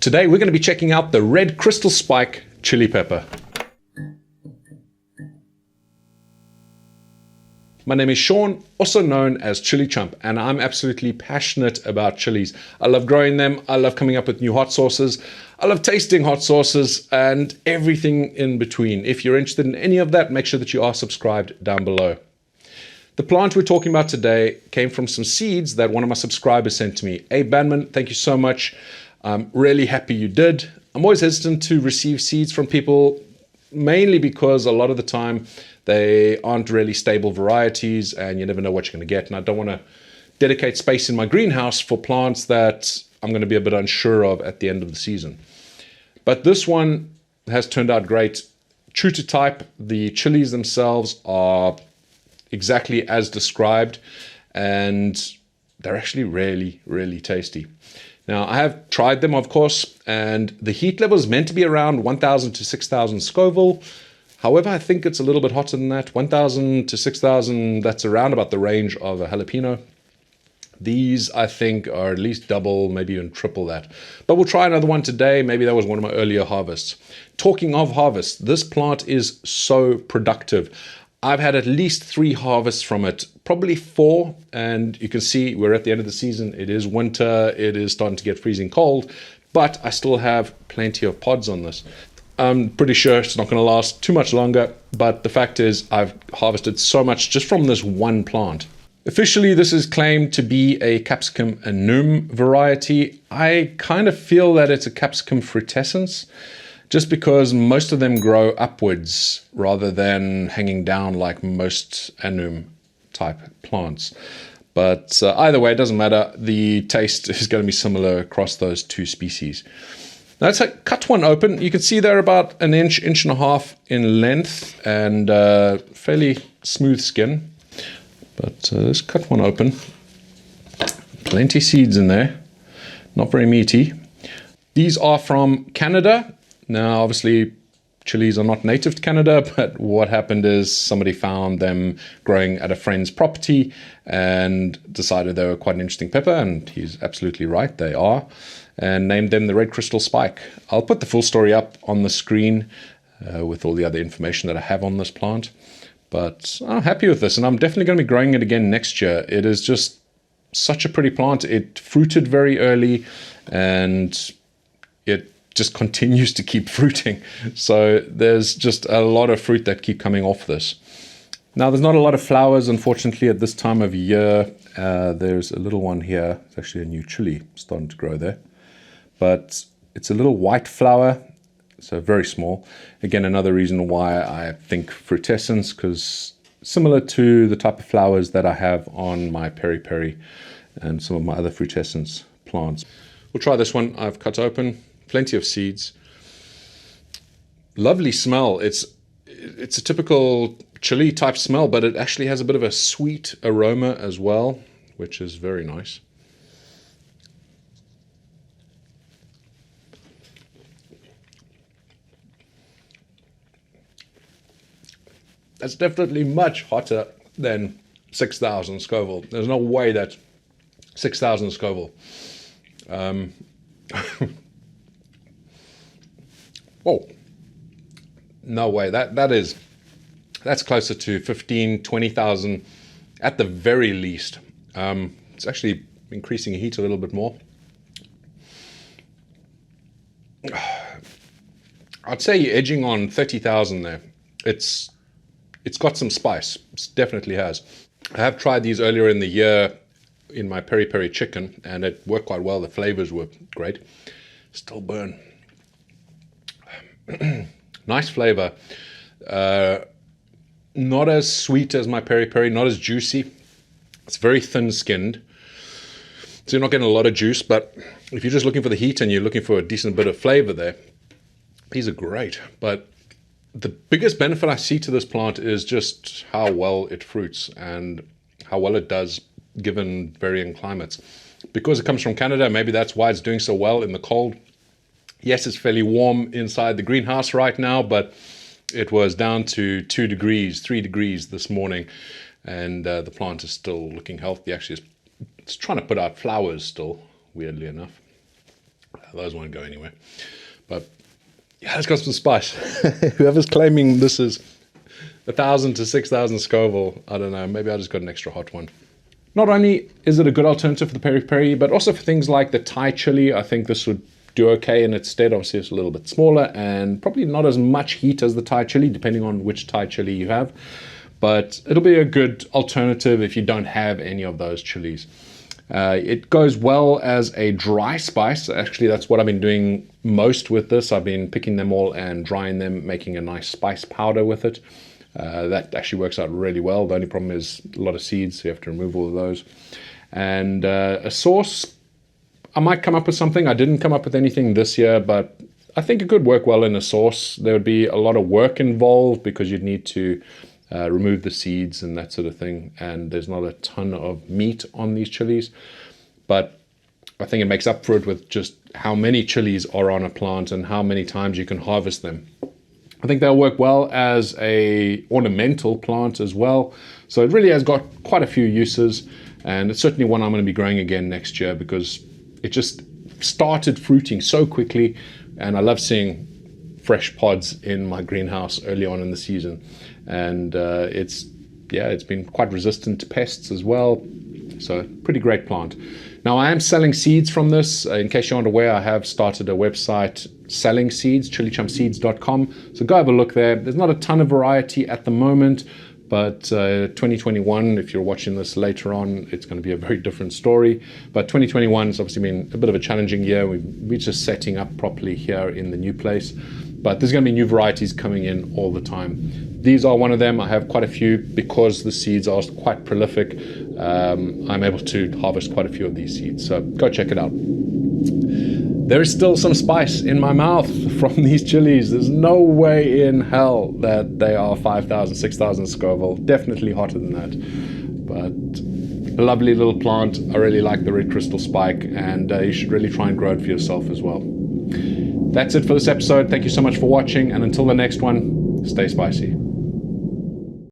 Today we're going to be checking out the Red Crystal Spike Chilli Pepper. My name is Sean, also known as ChilliChump, and I'm absolutely passionate about chilies. I love growing them, I love coming up with new hot sauces, I love tasting hot sauces, and everything in between. If you're interested in any of that, make sure that you are subscribed down below. The plant we're talking about today came from some seeds that one of my subscribers sent to me. Abe Banman, thank you so much. I'm really happy you did. I'm always hesitant to receive seeds from people, mainly because a lot of the time they aren't really stable varieties and you never know what you're going to get. And I don't want to dedicate space in my greenhouse for plants that I'm going to be a bit unsure of at the end of the season. But this one has turned out great. True to type, the chilies themselves are exactly as described, and they're actually really, really tasty. Now, I have tried them, of course, and the heat level is meant to be around 1,000 to 6,000 Scoville. However, I think it's a little bit hotter than that. 1,000 to 6,000, that's around about the range of a jalapeno. These, I think, are at least double, maybe even triple that. But we'll try another one today. Maybe that was one of my earlier harvests. Talking of harvest, this plant is so productive. I've had at least 3 harvests from it, probably 4, and you can see we're at the end of the season. It is winter, it is starting to get freezing cold, but I still have plenty of pods on this. I'm pretty sure it's not going to last too much longer, but the fact is I've harvested so much just from this one plant. Officially, this is claimed to be a Capsicum annum variety. I kind of feel that it's a Capsicum frutescens, just because most of them grow upwards rather than hanging down like most annum type plants. But either way, it doesn't matter. The taste is going to be similar across those 2 species. Now let's cut one open. You can see they're about an inch, inch and a half in length, and fairly smooth skin. But let's cut one open. Plenty seeds in there. Not very meaty. These are from Canada. Now, obviously, chilies are not native to Canada, but what happened is somebody found them growing at a friend's property and decided they were quite an interesting pepper, and he's absolutely right, they are, and named them the Red Crystal Spike. I'll put the full story up on the screen with all the other information that I have on this plant, but I'm happy with this, and I'm definitely going to be growing it again next year. It is just such a pretty plant. It fruited very early, and it just continues to keep fruiting. So there's just a lot of fruit that keep coming off this. Now, there's not a lot of flowers, unfortunately, at this time of year. There's a little one here. It's actually a new chili starting to grow there. But it's a little white flower, so very small. Again, another reason why I think frutescens, because similar to the type of flowers that I have on my peri-peri and some of my other frutescens plants. We'll try this one. I've cut open. Plenty of seeds. Lovely smell. It's a typical chili type smell, but it actually has a bit of a sweet aroma as well, which is very nice. That's definitely much hotter than 6,000 Scoville. There's no way that's 6,000 Scoville. Oh, no way. That's closer to 15, 20,000 at the very least. It's actually increasing heat a little bit more. I'd say you're edging on 30,000 there. It's got some spice. It definitely has. I have tried these earlier in the year in my peri-peri chicken, and it worked quite well. The flavors were great. Still burn. Nice flavor. Not as sweet as my peri-peri, not as juicy. It's very thin-skinned, so you're not getting a lot of juice, but if you're just looking for the heat and you're looking for a decent bit of flavor there, these are great. But the biggest benefit I see to this plant is just how well it fruits and how well it does given varying climates. Because it comes from Canada, maybe that's why it's doing so well in the cold. Yes, it's fairly warm inside the greenhouse right now, but it was down to 2 degrees, 3 degrees this morning, and the plant is still looking healthy. Actually, it's trying to put out flowers still, weirdly enough. those won't go anywhere. But yeah, it's got some spice. Whoever's claiming this is 1,000 to 6,000 Scoville, I don't know, maybe I just got an extra hot one. Not only is it a good alternative for the peri-peri, but also for things like the Thai chili. I think this would do okay in its stead. Obviously, it's a little bit smaller and probably not as much heat as the Thai chili, depending on which Thai chili you have. But it'll be a good alternative if you don't have any of those chilies. It goes well as a dry spice. Actually, that's what I've been doing most with this. I've been picking them all and drying them, making a nice spice powder with it. That actually works out really well. The only problem is a lot of seeds, so you have to remove all of those. And a sauce, I might come up with something. I didn't come up with anything this year, but I think it could work well in a sauce. There would be a lot of work involved because you'd need to remove the seeds and that sort of thing. And there's not a ton of meat on these chilies. But I think it makes up for it with just how many chilies are on a plant and how many times you can harvest them. I think they'll work well as a ornamental plant as well. So it really has got quite a few uses, and it's certainly one I'm going to be growing again next year because it just started fruiting so quickly, and I love seeing fresh pods in my greenhouse early on in the season. And it's been quite resistant to pests as well. So pretty great plant. Now I am selling seeds from this. In case you aren't aware, I have started a website selling seeds, ChilliChumpSeeds.com. So go have a look there. There's not a ton of variety at the moment, but 2021, if you're watching this later on, it's going to be a very different story. But 2021 has obviously been a bit of a challenging year. We're just setting up properly here in the new place. But there's going to be new varieties coming in all the time. These are one of them. I have quite a few because the seeds are quite prolific. I'm able to harvest quite a few of these seeds. So go check it out. There is still some spice in my mouth from these chilies. There's no way in hell that they are 5,000, 6,000 Scoville. Definitely hotter than that. But a lovely little plant. I really like the Red Crystal Spike, and you should really try and grow it for yourself as well. That's it for this episode. Thank you so much for watching, and until the next one, stay spicy.